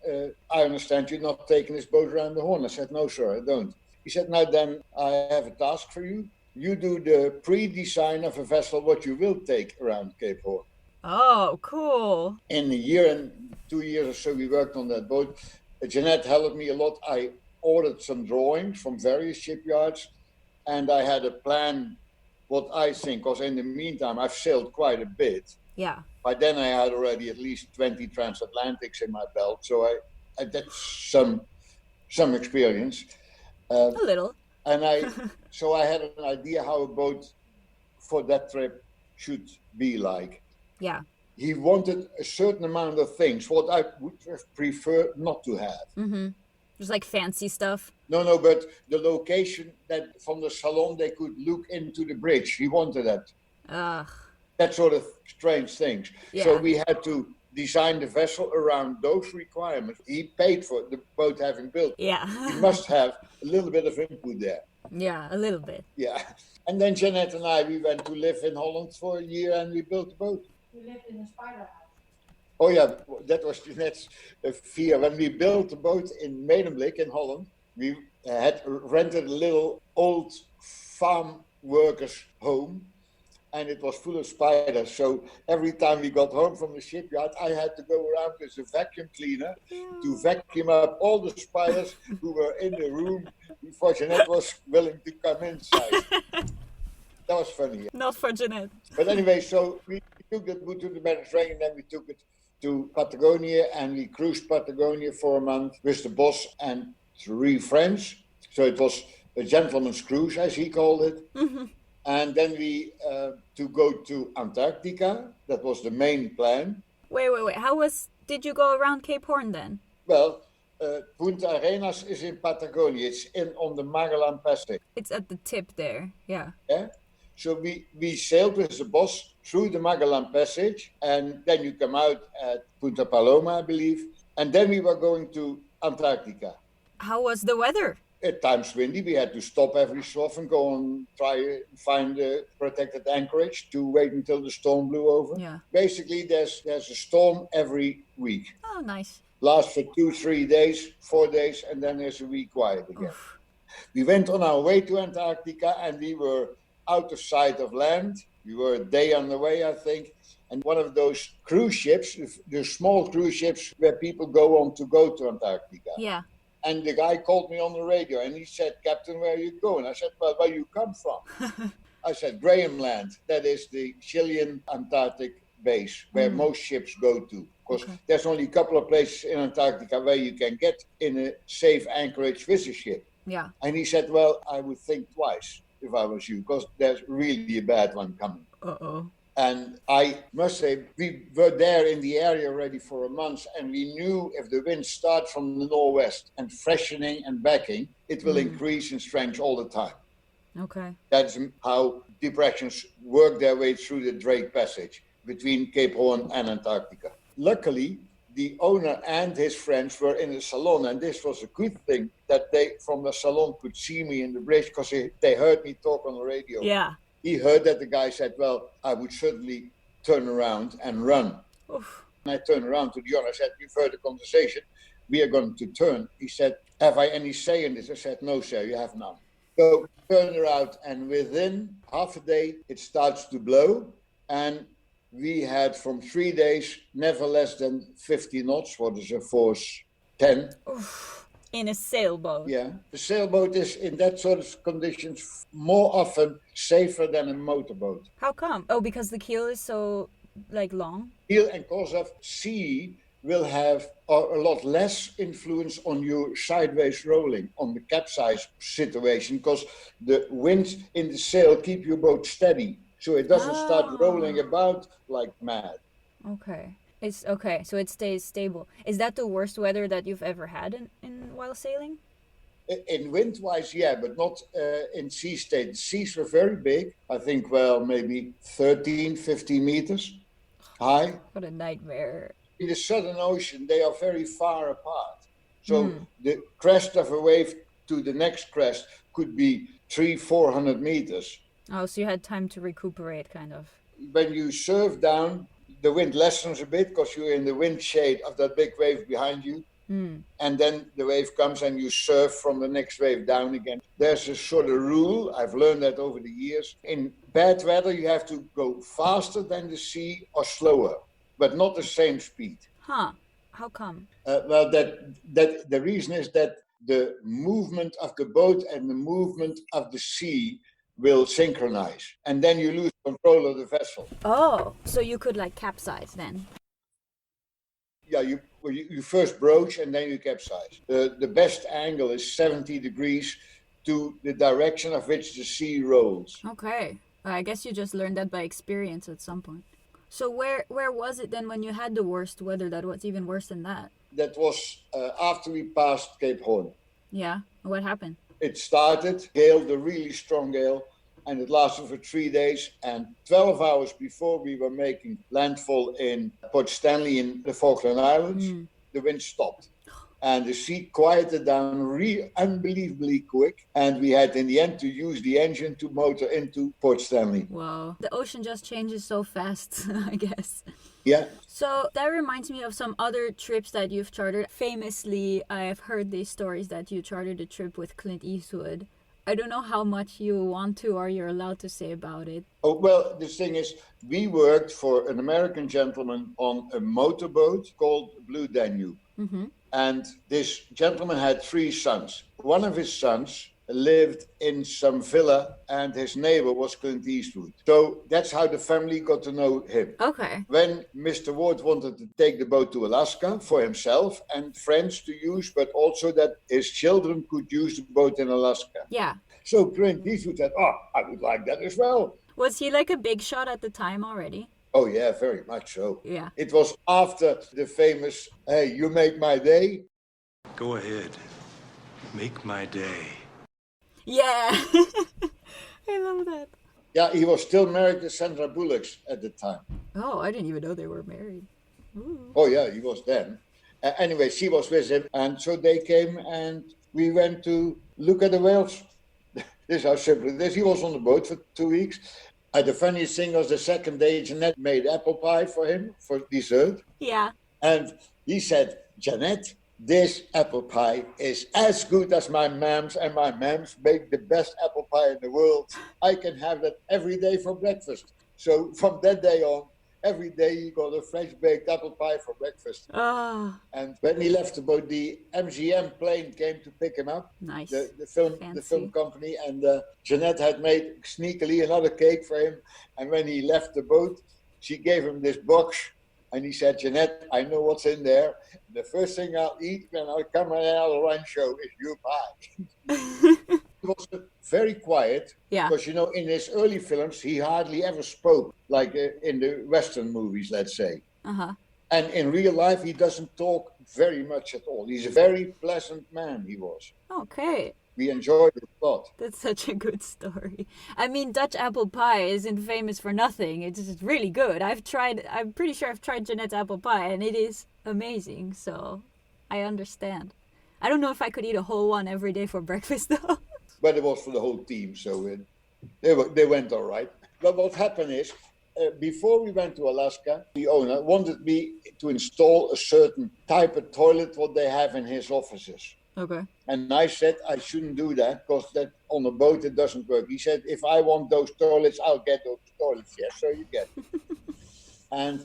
I understand you're not taking this boat around the Horn. I said, no, sir, I don't. He said, now then, I have a task for you. You do the pre-design of a vessel, what you will take around Cape Horn. Oh, cool. In a year and 2 years or so, we worked on that boat. Janet helped me a lot. I ordered some drawings from various shipyards, and I had a plan, what I think, because in the meantime, I've sailed quite a bit. Yeah. By then, I had already at least 20 transatlantics in my belt, so I did some experience. A little. And so I had an idea how a boat for that trip should be like. Yeah. He wanted a certain amount of things, what I would have preferred not to have. Mm-hmm. Just like fancy stuff. No, but the location that from the salon they could look into the bridge. He wanted that. Ugh. That sort of strange things. Yeah. So we had to design the vessel around those requirements. He paid for the boat having built. Yeah. He must have a little bit of input there. Yeah, a little bit. Yeah. And then Janet and I, we went to live in Holland for a year and we built the boat. We lived in a spider house. Oh yeah, that was Janet's fear. When we built the boat in Medemblik in Holland, we had rented a little old farm workers' home, and it was full of spiders. So every time we got home from the shipyard, I had to go around with a vacuum cleaner to vacuum up all the spiders who were in the room before Janet was willing to come inside. That was funny. Not for Janet. But anyway, so we took the boat to the Mediterranean, then we took it to Patagonia, and we cruised Patagonia for a month with the boss and 3 friends. So it was a gentleman's cruise, as he called it. Mm-hmm. And then we to go to Antarctica. That was the main plan. Wait. Did you go around Cape Horn then? Well, Punta Arenas is in Patagonia. It's on the Magellan Passage. It's at the tip there, yeah. Yeah. So we sailed with the boss through the Magellan Passage, and then you come out at Punta Paloma, I believe. And then we were going to Antarctica. How was the weather? At times windy. We had to stop every so often, go and try to find a protected anchorage to wait until the storm blew over. Yeah. Basically, there's a storm every week. Oh, nice. Lasts for 2-3 days, 4 days, and then there's a week quiet again. Oof. We went on our way to Antarctica, and we were out of sight of land. We were a day on the way, I think. And one of those cruise ships, the small cruise ships where people go on to go to Antarctica. Yeah. And the guy called me on the radio and he said, Captain, where are you going? I said, well, where you come from? I said, Graham Land. That is the Chilean Antarctic base where most ships go to. Because there's only a couple of places in Antarctica where you can get in a safe anchorage with a ship. Yeah. And he said, well, I would think twice if I was you, because there's really a bad one coming. Uh-oh. And I must say, we were there in the area already for a month, and we knew if the wind starts from the northwest and freshening and backing, it will increase in strength all the time. Okay. That's how depressions work their way through the Drake Passage between Cape Horn and Antarctica. Luckily, the owner and his friends were in the salon, and this was a good thing that they from the salon could see me in the bridge, because they heard me talk on the radio. Yeah. He heard that the guy said, well, I would certainly turn around and run. Oof. And I turned around to Dion. I said, "You've heard the conversation. We are going to turn." He said, "Have I any say in this?" I said, "No, sir, you have none." So we turned around, and within half a day, it starts to blow. And we had from 3 days, never less than 50 knots. What is a force? 10. Oof. In a sailboat. Yeah. The sailboat is, in that sort of conditions, more often safer than a motorboat. How come? Oh, because the keel is so, long? Keel and cause of sea will have a lot less influence on your sideways rolling, on the capsize situation, because the wind in the sail keep your boat steady, so it doesn't start rolling about like mad. Okay. It's okay, so it stays stable. Is that the worst weather that you've ever had in while sailing? In wind-wise, yeah, but not in sea state. The seas were very big. I think, maybe 13, 15 meters high. What a nightmare. In the Southern Ocean, they are very far apart. So the crest of a wave to the next crest could be 300-400 meters. Oh, so you had time to recuperate, kind of. When you surf down, the wind lessens a bit because you're in the wind shade of that big wave behind you. And then the wave comes and you surf from the next wave down again. There's a sort of rule, I've learned that over the years. In bad weather, you have to go faster than the sea or slower, but not the same speed. Huh. How come? That the reason is that the movement of the boat and the movement of the sea will synchronize, and then you lose control of the vessel. Oh, so you could capsize then? Yeah, you first broach and then you capsize. The best angle is 70 degrees to the direction of which the sea rolls. Okay. I guess you just learned that by experience at some point. So where was it then when you had the worst weather that was even worse than that? That was after we passed Cape Horn. Yeah? What happened? It started, gale, the really strong gale, and it lasted for 3 days. And 12 hours before we were making landfall in Port Stanley in the Falkland Islands, the wind stopped. And the sea quieted down unbelievably quick. And we had in the end to use the engine to motor into Port Stanley. Wow. The ocean just changes so fast, I guess. Yeah. So that reminds me of some other trips that you've chartered. Famously, I've heard these stories that you chartered a trip with Clint Eastwood. I don't know how much you want to or you're allowed to say about it. Oh, well, the thing is, we worked for an American gentleman on a motorboat called Blue Danube. Mm-hmm. And this gentleman had 3 sons. One of his sons lived in some villa and his neighbor was Clint Eastwood. So that's how the family got to know him. Okay. When Mr. Ward wanted to take the boat to Alaska for himself and friends to use, but also that his children could use the boat in Alaska. Yeah. So Clint Eastwood said, "Oh, I would like that as well." Was he a big shot at the time already? Oh yeah, very much so. Yeah. It was after the famous, "Hey, you make my day." Go ahead. Make my day. Yeah. I love that. Yeah, he was still married to Sandra Bullock at the time. Oh, I didn't even know they were married. Ooh. Oh yeah, he was then. Anyway, she was with him, and so they came and we went to look at the whales. This is how simple it is. He was on the boat for 2 weeks. The funniest thing was the second day, Janet made apple pie for him for dessert. Yeah. And he said, "Janet, this apple pie is as good as my mams, and my mams make the best apple pie in the world. I can have that every day for breakfast." So from that day on, every day he got a fresh baked apple pie for breakfast. Oh. And when he left the boat, the MGM plane came to pick him up. Nice. The film company, and Jeanette had made sneakily another cake for him. And when he left the boat, she gave him this box, and he said, "Jeanette, I know what's in there. The first thing I'll eat when I come out of the run show is your pie." He was very quiet. Yeah. Because, in his early films, he hardly ever spoke, like in the Western movies, let's say. Uh-huh. And in real life, he doesn't talk very much at all. He's a very pleasant man, he was. Okay. We enjoyed it a lot. That's such a good story. I mean, Dutch apple pie isn't famous for nothing. It's really good. I'm pretty sure I've tried Jeanette's apple pie, and it is amazing. So I understand. I don't know if I could eat a whole one every day for breakfast, though. But it was for the whole team, so they went all right. But what happened is, before we went to Alaska, the owner wanted me to install a certain type of toilet what they have in his offices. Okay. And I said I shouldn't do that because that on a boat it doesn't work. He said, if I want those toilets, I'll get those toilets. Yes, so you get. And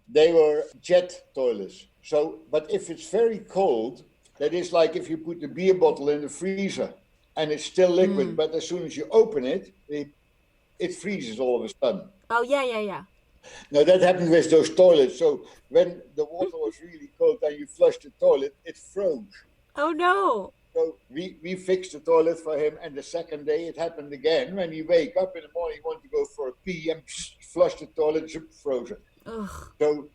they were jet toilets. So, but if it's very cold, that is like if you put the beer bottle in the freezer and it's still liquid, but as soon as you open it, it freezes all of a sudden. Oh, yeah. Now that happened with those toilets. So when the water was really cold and you flushed the toilet, it froze. Oh, no. So we fixed the toilet for him, and the second day it happened again. When he wake up in the morning, he wanted to go for a pee and flush the toilet, frozen. Ugh. So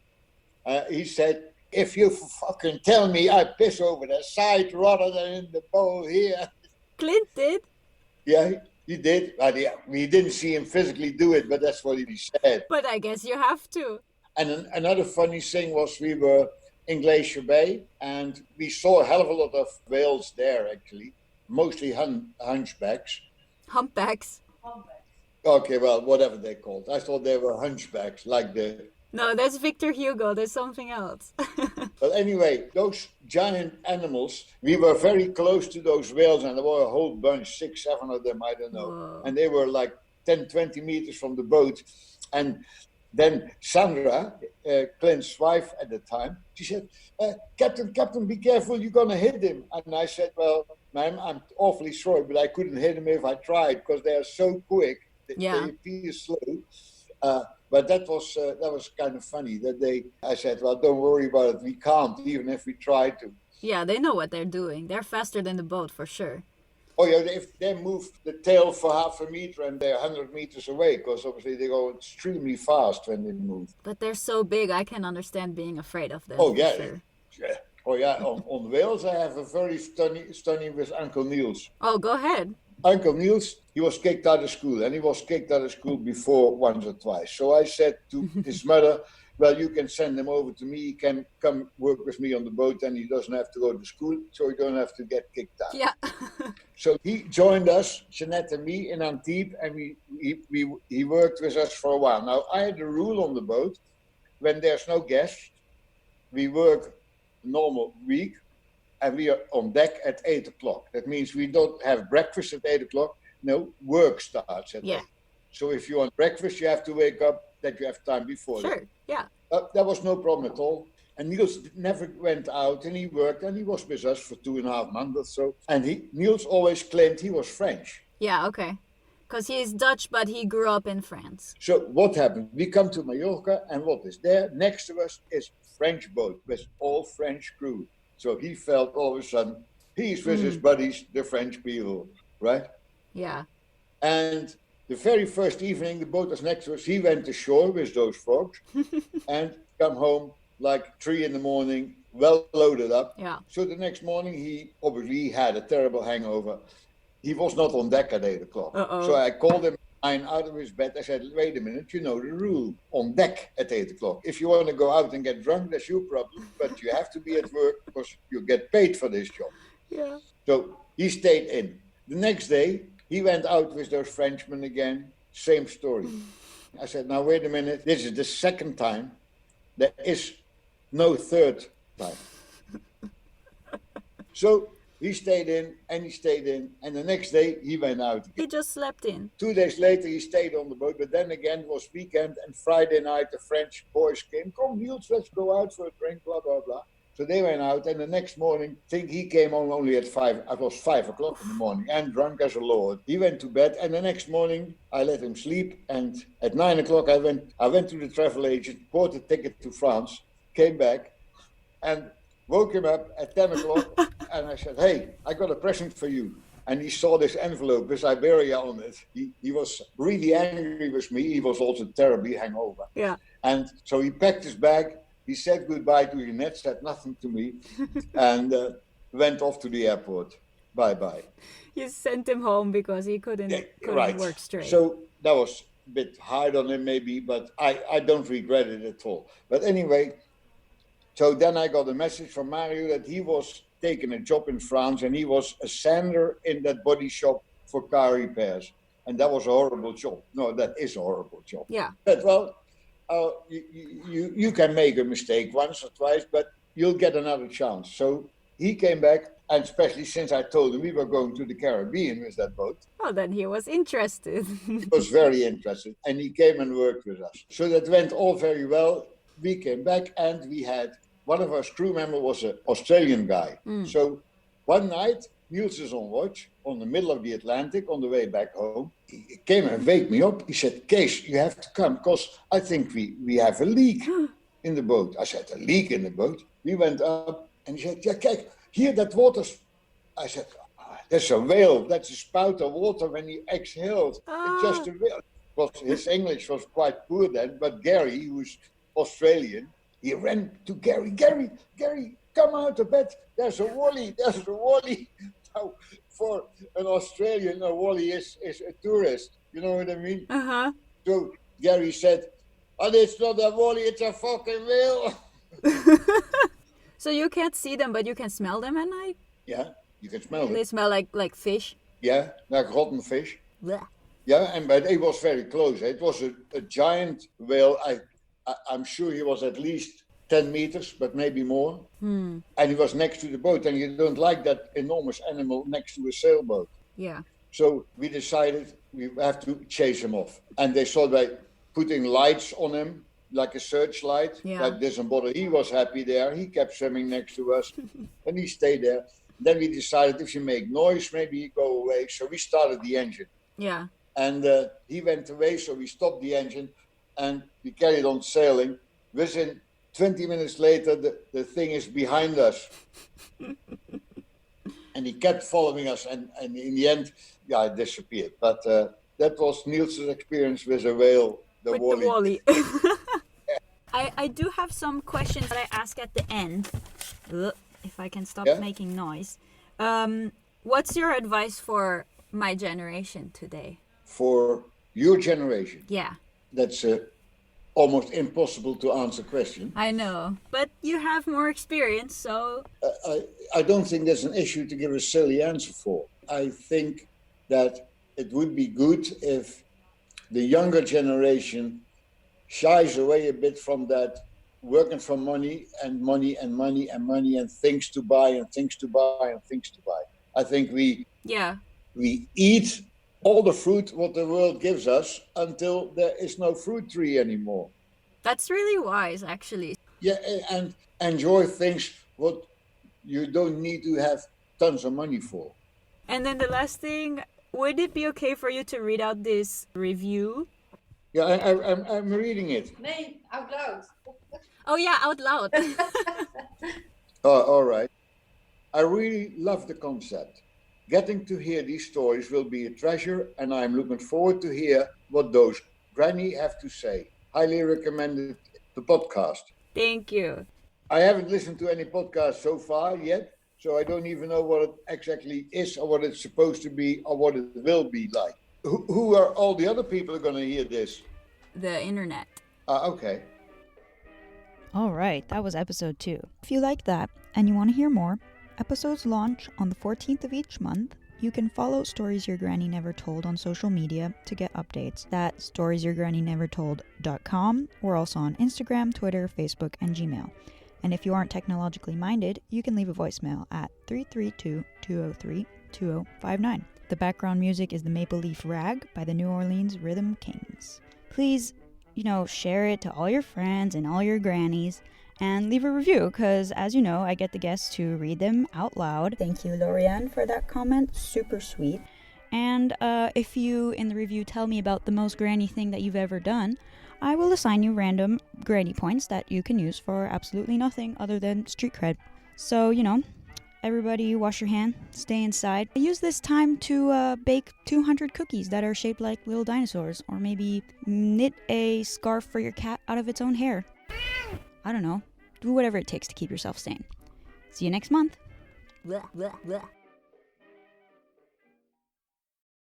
he said, if you fucking tell me I piss over the side rather than in the bowl here. Clint did? Yeah, he did. We didn't see him physically do it, but that's what he said. But I guess you have to. And another funny thing was we were in Glacier Bay, and we saw a hell of a lot of whales there, actually. Mostly hunchbacks. Humpbacks. Okay, well, whatever they're called. I thought they were hunchbacks, like the... No, that's Victor Hugo. There's something else. But anyway, those giant animals, we were very close to those whales, and there were a whole bunch, 6, 7 of them, I don't know. Whoa. And they were like 10, 20 meters from the boat. And then Sandra, Clint's wife at the time, she said, Captain, be careful, you're going to hit him. And I said, well, ma'am, I'm awfully sorry, but I couldn't hit him if I tried, because they are so quick. They appear slow. But that was kind of funny. I said, well, don't worry about it. We can't, even if we try to. Yeah, they know what they're doing. They're faster than the boat, for sure. Oh, yeah, if they move the tail for half a meter and they're 100 meters away, because obviously they go extremely fast when they move. But they're so big, I can understand being afraid of them. Oh, yeah. Sure. Yeah. Oh, yeah. On Wales, I have a very stunning with Uncle Niels. Oh, go ahead. Uncle Niels, he was kicked out of school, and he was kicked out of school before once or twice. So I said to his mother, well, you can send him over to me. He can come work with me on the boat, and he doesn't have to go to school, so he don't have to get kicked out. Yeah. So he joined us, Jeanette and me, in Antibes, and he worked with us for a while. Now, I had a rule on the boat, when there's no guests, we work a normal week, and we are on deck at 8 o'clock. That means we don't have breakfast at 8 o'clock. No, work starts at 8. So if you want breakfast, you have to wake up, that you have time before that. Sure, yeah. That was no problem at all. And Niels never went out, and he worked, and he was with us for 2.5 months or so. And Niels always claimed he was French. Yeah, okay. Because he's Dutch, but he grew up in France. So what happened? We come to Mallorca, and what is there? Next to us is a French boat with all French crew. So he felt all of a sudden, he's with his buddies, the French people, right? Yeah. And the very first evening, the boat was next to us. He went ashore with those frogs and come home like 3 a.m, well loaded up. Yeah. So the next morning, he obviously had a terrible hangover. He was not on deck at 8 o'clock. So I called him out of his bed. I said, wait a minute, you know the rule. On deck at 8 o'clock. If you want to go out and get drunk, that's your problem. But you have to be at work because you get paid for this job. Yeah. So he stayed in. The next day, he went out with those Frenchmen again. Same story. I said, now wait a minute. This is the second time. There is no third time. So he stayed in, and the next day he went out again. He just slept in. 2 days later he stayed on the boat, but then again it was weekend, and Friday night the French boys came, come Niels, let's go out for a drink, blah, blah, blah. So they went out, and the next morning, I think he came home only at 5, it was 5 o'clock in the morning, and drunk as a lord. He went to bed, and the next morning I let him sleep, and at 9 o'clock I went to the travel agent, bought a ticket to France, came back, and woke him up at 10 o'clock, and I said, hey, I got a present for you. And he saw this envelope with Iberia on it. He was really angry with me. He was also terribly hungover. Yeah. And so he packed his bag. He said goodbye to Jeanette, said nothing to me, and went off to the airport. Bye-bye. You sent him home because he couldn't work straight. So that was a bit hard on him maybe, but I don't regret it at all. But anyway, so then I got a message from Mario that he was taking a job in France, and he was a sander in that body shop for car repairs. And that was a horrible job. No, that is a horrible job. Yeah. But well, you can make a mistake once or twice, but you'll get another chance. So he came back, and especially since I told him we were going to the Caribbean with that boat. Oh, then he was interested. He was very interested, and he came and worked with us. So that went all very well. We came back, and we had one of our crew members was an Australian guy. So one night, Niels is on watch on the middle of the Atlantic on the way back home. He came and waked me up. He said, Cees, you have to come because I think we have a leak in the boat. I said, a leak in the boat? We went up and he said, yeah, kijk, here that water. I said, that's a whale. That's a spout of water when he exhaled. It's just a whale. Well, his English was quite poor then, but Gary, who was Australian, he ran to Gary, come out of bed. There's a wally. Now, for an Australian, a wally is a tourist. You know what I mean? Uh-huh. So Gary said, oh, it's not a wally, it's a fucking whale. So you can't see them, but you can smell them at night? Yeah, you can smell They it. smell like fish? Yeah, like rotten fish. Blech. Yeah, but it was very close. It was a giant whale. I'm sure he was at least 10 meters, but maybe more. And he was next to the boat, and you don't like that enormous animal next to a sailboat. Yeah. So we decided we have to chase him off. And they saw by putting lights on him, like a searchlight, that doesn't bother. He was happy there. He kept swimming next to us, and he stayed there. Then we decided if you make noise, maybe you go away. So we started the engine. Yeah. And he went away, so we stopped the engine, and we carried on sailing. Within 20 minutes later, the thing is behind us. And he kept following us, and in the end, it disappeared. But that was Niels' experience with a whale, the wally. I do have some questions that I ask at the end. If I can stop making noise. What's your advice for my generation today? For your generation? Yeah. That's almost impossible to answer question. I know, but you have more experience, so... I don't think there's an issue to give a silly answer for. I think that it would be good if the younger generation shies away a bit from that working for money and money and money and money and things to buy and things to buy and things to buy. I think we eat all the fruit what the world gives us until there is no fruit tree anymore. That's really wise, actually. Yeah, and enjoy things what you don't need to have tons of money for. And then the last thing, would it be okay for you to read out this review? Yeah, I'm reading it. Nee, out loud. Oh yeah, out loud. Oh, all right. I really love the concept. Getting to hear these stories will be a treasure, and I'm looking forward to hear what those granny have to say. Highly recommended the podcast. Thank you. I haven't listened to any podcast so far yet, so I don't even know what it exactly is or what it's supposed to be or what it will be like. Who are all the other people who are going to hear this? The internet. Okay. All right, that was episode 2. If you like that and you want to hear more, episodes launch on the 14th of each month. You can follow Stories Your Granny Never Told on social media to get updates. That's storiesyourgrannynevertold.com. We're also on Instagram, Twitter, Facebook, and Gmail. And if you aren't technologically minded, you can leave a voicemail at 332-203-2059. The background music is The Maple Leaf Rag by the New Orleans Rhythm Kings. Please, share it to all your friends and all your grannies. And leave a review, because as you know, I get the guests to read them out loud. Thank you, Lorianne, for that comment. Super sweet. And if you, in the review, tell me about the most granny thing that you've ever done, I will assign you random granny points that you can use for absolutely nothing other than street cred. So, everybody wash your hand, stay inside. Use this time to bake 200 cookies that are shaped like little dinosaurs, or maybe knit a scarf for your cat out of its own hair. I don't know. Do whatever it takes to keep yourself sane. See you next month. Blah, blah, blah.